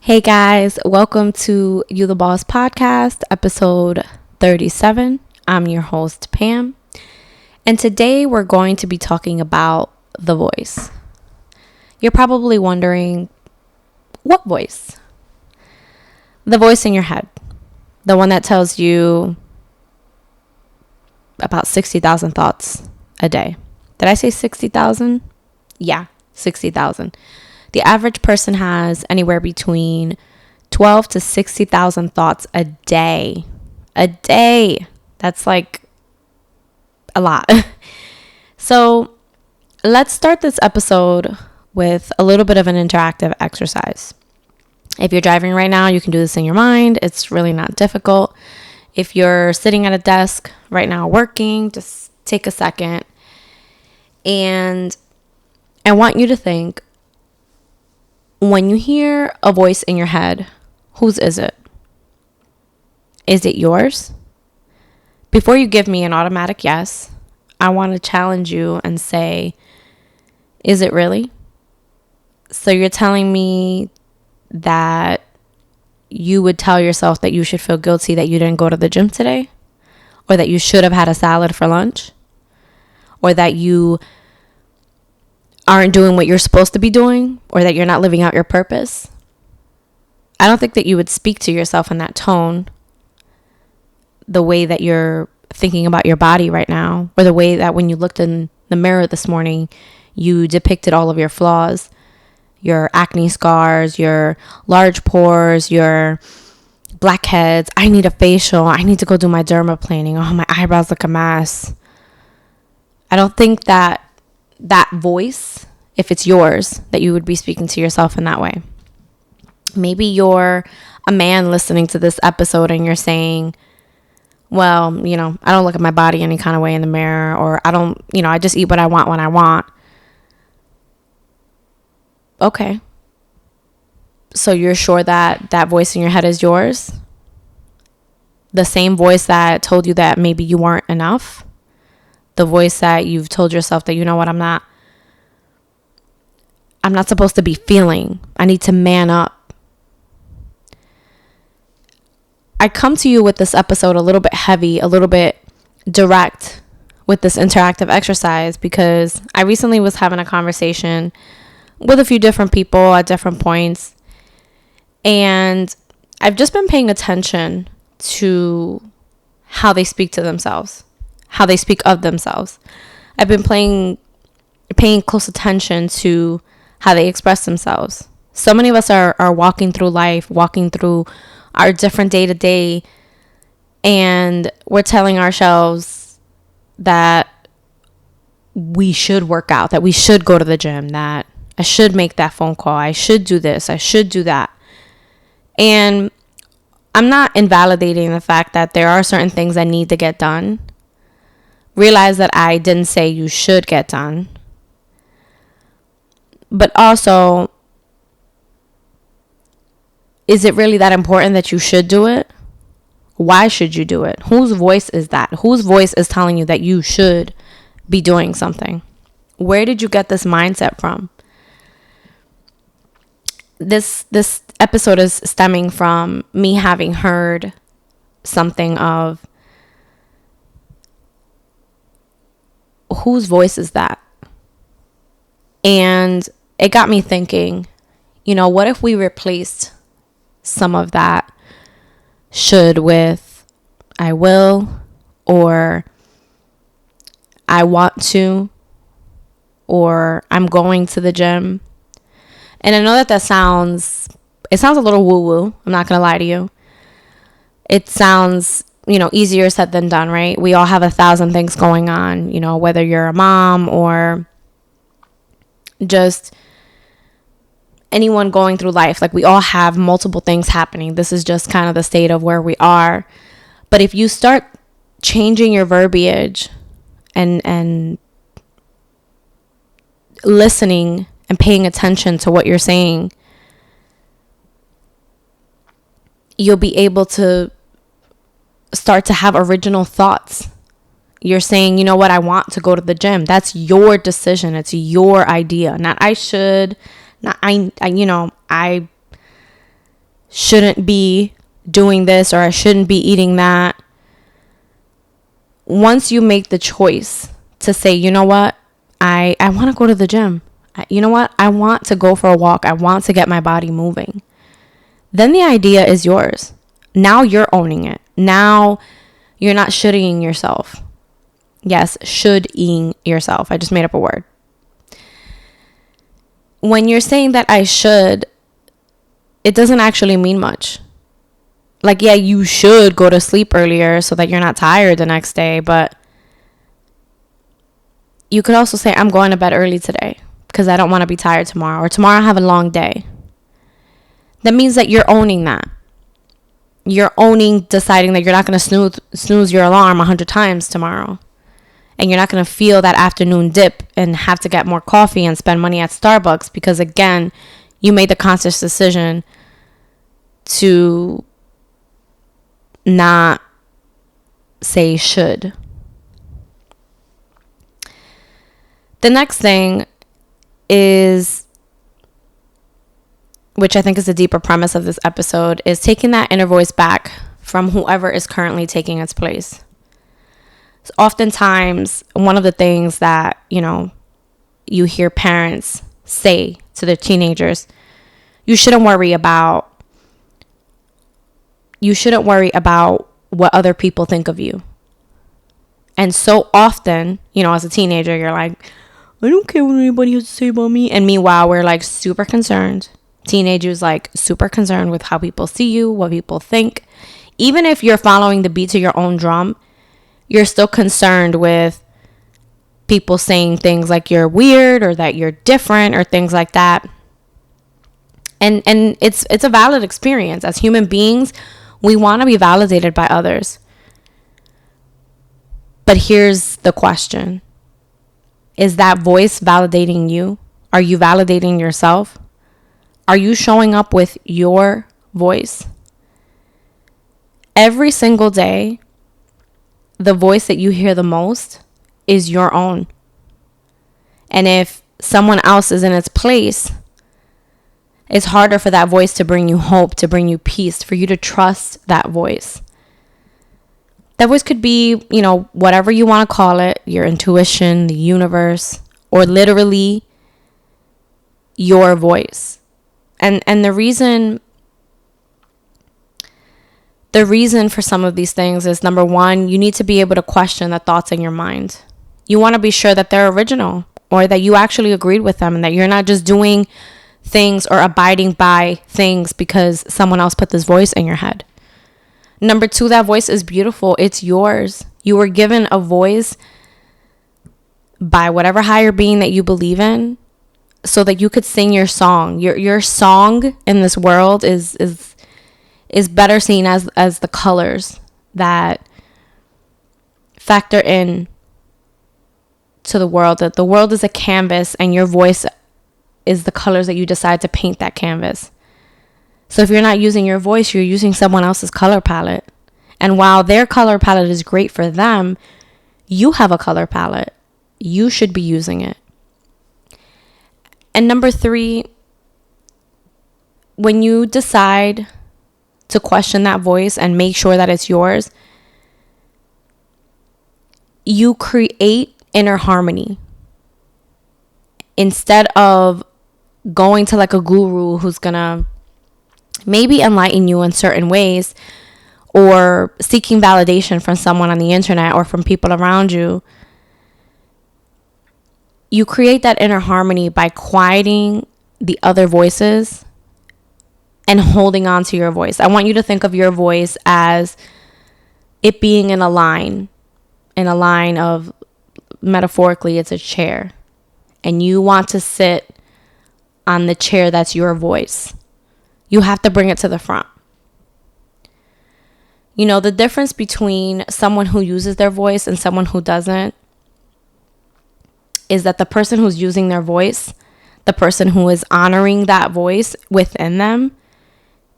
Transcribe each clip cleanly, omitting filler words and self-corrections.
Hey guys, welcome to You the Boss podcast, episode 37. I'm your host, Pam, and today we're going to be talking about the voice. You're probably wondering, what voice? The voice in your head, the one that tells you about 60,000 thoughts a day. Did I say 60,000? Yeah, 60,000. The average person has anywhere between 12 to 60,000 thoughts a day. A day. That's like a lot. So let's start this episode with a little bit of an interactive exercise. If you're driving right now, you can do this in your mind. It's really not difficult. If you're sitting at a desk right now working, just take a second. And I want you to think, when you hear a voice in your head, whose is it? Is it yours? Before you give me an automatic yes, I want to challenge you and say, is it really? So you're telling me that you would tell yourself that you should feel guilty that you didn't go to the gym today? Or that you should have had a salad for lunch? Or that you aren't doing what you're supposed to be doing, or that you're not living out your purpose? I don't think that you would speak to yourself in that tone, the way that you're thinking about your body right now, or the way that when you looked in the mirror this morning, you depicted all of your flaws, your acne scars, your large pores, your blackheads. I need a facial. I need to go do my dermaplaning. Oh, my eyebrows look a mess. I don't think that voice, if it's yours, that you would be speaking to yourself in that way. Maybe you're a man listening to this episode and you're saying, well, I don't look at my body any kind of way in the mirror, or I just eat what I want when I want. Okay. So you're sure that voice in your head is yours? The same voice that told you that maybe you weren't enough? The voice that you've told yourself that, you know what, I'm not supposed to be feeling. I need to man up. I come to you with this episode a little bit heavy, a little bit direct with this interactive exercise, because I recently was having a conversation with a few different people at different points. And I've just been paying attention to how they speak to themselves, how they speak of themselves. I've been paying close attention to how they express themselves. So many of us are walking through life, walking through our different day-to-day, and we're telling ourselves that we should work out, that we should go to the gym, that I should make that phone call, I should do this, I should do that. And I'm not invalidating the fact that there are certain things that need to get done. Realize that I didn't say you should get done. But also, is it really that important that you should do it? Why should you do it? Whose voice is that? Whose voice is telling you that you should be doing something? Where did you get this mindset from? This episode is stemming from me having heard something of, whose voice is that? And it got me thinking, what if we replaced some of that should with I will, or I want to, or I'm going to the gym? And I know that sounds a little woo-woo. I'm not going to lie to you. It sounds, easier said than done, right? We all have 1,000 things going on, whether you're a mom or just anyone going through life. Like, we all have multiple things happening. This is just kind of the state of where we are. But if you start changing your verbiage and listening and paying attention to what you're saying, you'll be able to start to have original thoughts. You're saying, you know what, I want to go to the gym. That's your decision. It's your idea. Not I should, not I shouldn't be doing this or I shouldn't be eating that. Once you make the choice to say, you know what, I want to go to the gym. You know what, I want to go for a walk. I want to get my body moving. Then the idea is yours. Now you're owning it. Now you're not shoulding yourself. Yes, should-ing yourself. I just made up a word. When you're saying that I should, it doesn't actually mean much. Like, yeah, you should go to sleep earlier so that you're not tired the next day. But you could also say, I'm going to bed early today because I don't want to be tired tomorrow. Or tomorrow I have a long day. That means that you're owning that. You're owning deciding that you're not going to snooze your alarm 100 times tomorrow. And you're not going to feel that afternoon dip and have to get more coffee and spend money at Starbucks because, again, you made the conscious decision to not say should. The next thing is, which I think is the deeper premise of this episode, is taking that inner voice back from whoever is currently taking its place. So oftentimes, one of the things that, you hear parents say to their teenagers, you shouldn't worry about what other people think of you. And so often, as a teenager, you're like, I don't care what anybody has to say about me. And meanwhile, we're like super concerned. Teenagers like super concerned with how people see you, what people think. Even if you're following the beat to your own drum, you're still concerned with people saying things like you're weird or that you're different or things like that. And it's a valid experience. As human beings, we want to be validated by others. But here's the question. Is that voice validating you? Are you validating yourself? Are you showing up with your voice? Every single day, the voice that you hear the most is your own. And if someone else is in its place, it's harder for that voice to bring you hope, to bring you peace, for you to trust that voice. That voice could be, whatever you want to call it, your intuition, the universe, or literally your voice. And the reason for some of these things is, number one, you need to be able to question the thoughts in your mind. You want to be sure that they're original or that you actually agreed with them and that you're not just doing things or abiding by things because someone else put this voice in your head. Number two, that voice is beautiful. It's yours. You were given a voice by whatever higher being that you believe in so that you could sing your song. Your song in this world is better seen as the colors that factor in to the world. That the world is a canvas and your voice is the colors that you decide to paint that canvas. So if you're not using your voice, you're using someone else's color palette. And while their color palette is great for them, you have a color palette. You should be using it. And number three, when you decide to question that voice and make sure that it's yours, you create inner harmony. Instead of going to like a guru who's gonna maybe enlighten you in certain ways, or seeking validation from someone on the internet or from people around you, you create that inner harmony by quieting the other voices and holding on to your voice. I want you to think of your voice as it being in a line of, metaphorically, it's a chair. And you want to sit on the chair that's your voice. You have to bring it to the front. The difference between someone who uses their voice and someone who doesn't is that the person who's using their voice, the person who is honoring that voice within them,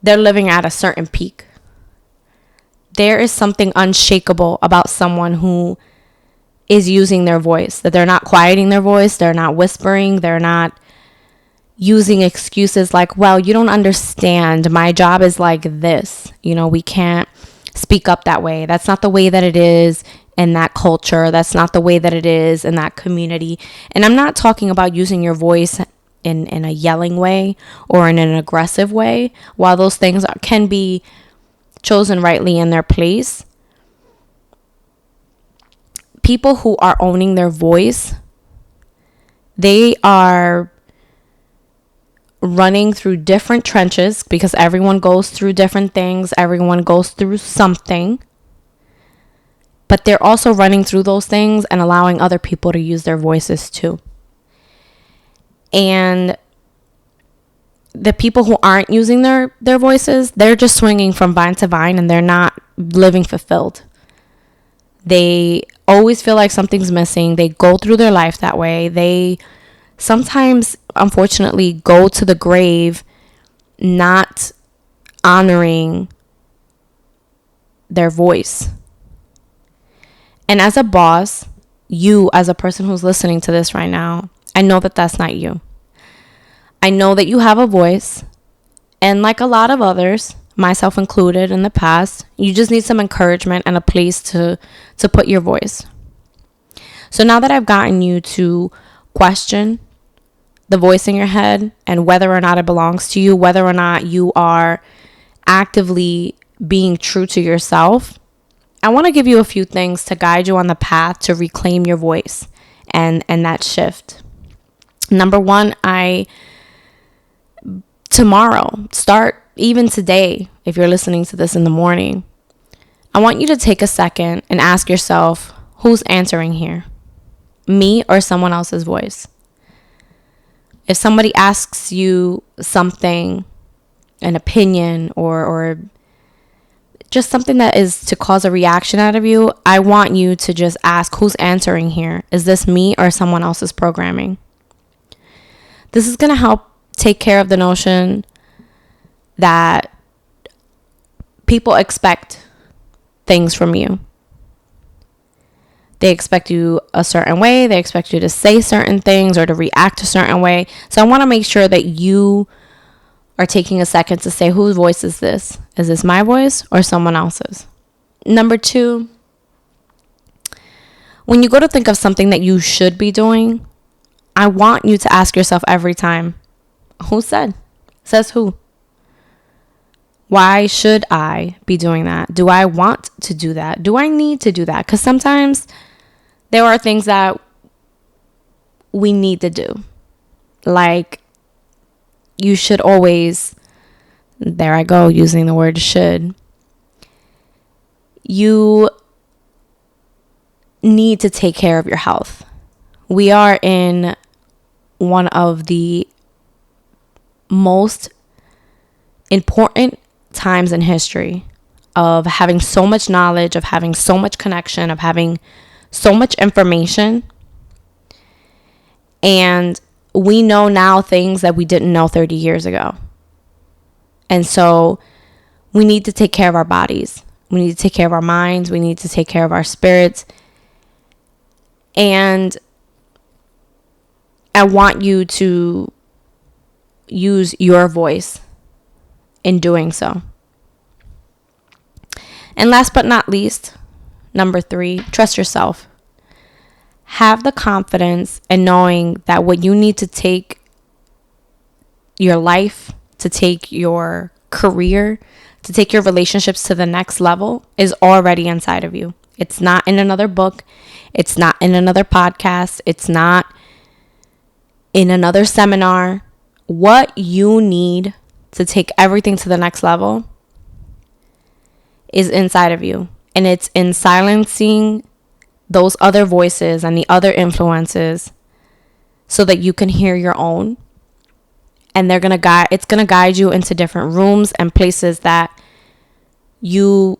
they're living at a certain peak. There is something unshakable about someone who is using their voice, that they're not quieting their voice, they're not whispering, they're not using excuses like, well, you don't understand. My job is like this. We can't speak up that way. That's not the way that it is in that culture. That's not the way that it is in that community. And I'm not talking about using your voice in a yelling way or in an aggressive way. While those things can be chosen rightly in their place, people who are owning their voice, they are running through different trenches because everyone goes through different things. Everyone goes through something. But they're also running through those things and allowing other people to use their voices too. And the people who aren't using their voices, they're just swinging from vine to vine and they're not living fulfilled. They always feel like something's missing. They go through their life that way. They sometimes, unfortunately, go to the grave not honoring their voice. And as a boss, you as a person who's listening to this right now, I know that that's not you. I know that you have a voice, and like a lot of others, myself included in the past, you just need some encouragement and a place to put your voice. So now that I've gotten you to question the voice in your head and whether or not it belongs to you, whether or not you are actively being true to yourself, I want to give you a few things to guide you on the path to reclaim your voice and that shift. Number one, tomorrow, start even today, if you're listening to this in the morning, I want you to take a second and ask yourself, who's answering here? Me or someone else's voice? If somebody asks you something, an opinion, or just something that is to cause a reaction out of you, I want you to just ask, who's answering here? Is this me or someone else's programming? This is going to help take care of the notion that people expect things from you. They expect you a certain way. They expect you to say certain things or to react a certain way. So I want to make sure that you are taking a second to say, whose voice is this? Is this my voice or someone else's? Number two, when you go to think of something that you should be doing, I want you to ask yourself every time, who said? Says who? Why should I be doing that? Do I want to do that? Do I need to do that? Because sometimes there are things that we need to do. Like, you should always, there I go, using the word should. You need to take care of your health. We are in one of the most important times in history of having so much knowledge, of having so much connection, of having so much information. And we know now things that we didn't know 30 years ago. And so we need to take care of our bodies. We need to take care of our minds. We need to take care of our spirits. And I want you to use your voice in doing so. And last but not least, number 3, trust yourself. Have the confidence in knowing that what you need to take your life, to take your career, to take your relationships to the next level is already inside of you. It's not in another book. It's not in another podcast. It's not in another seminar. What you need to take everything to the next level is inside of you. And it's in silencing those other voices and the other influences so that you can hear your own. And it's going to guide you into different rooms and places that you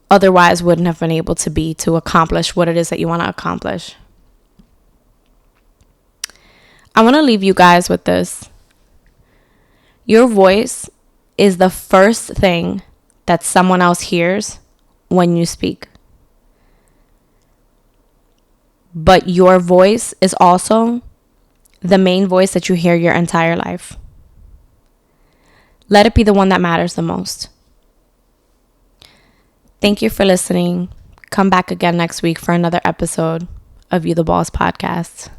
otherwise wouldn't have been able to be to accomplish what it is that you want to accomplish. I want to leave you guys with this. Your voice is the first thing that someone else hears when you speak. But your voice is also the main voice that you hear your entire life. Let it be the one that matters the most. Thank you for listening. Come back again next week for another episode of You the Boss podcast.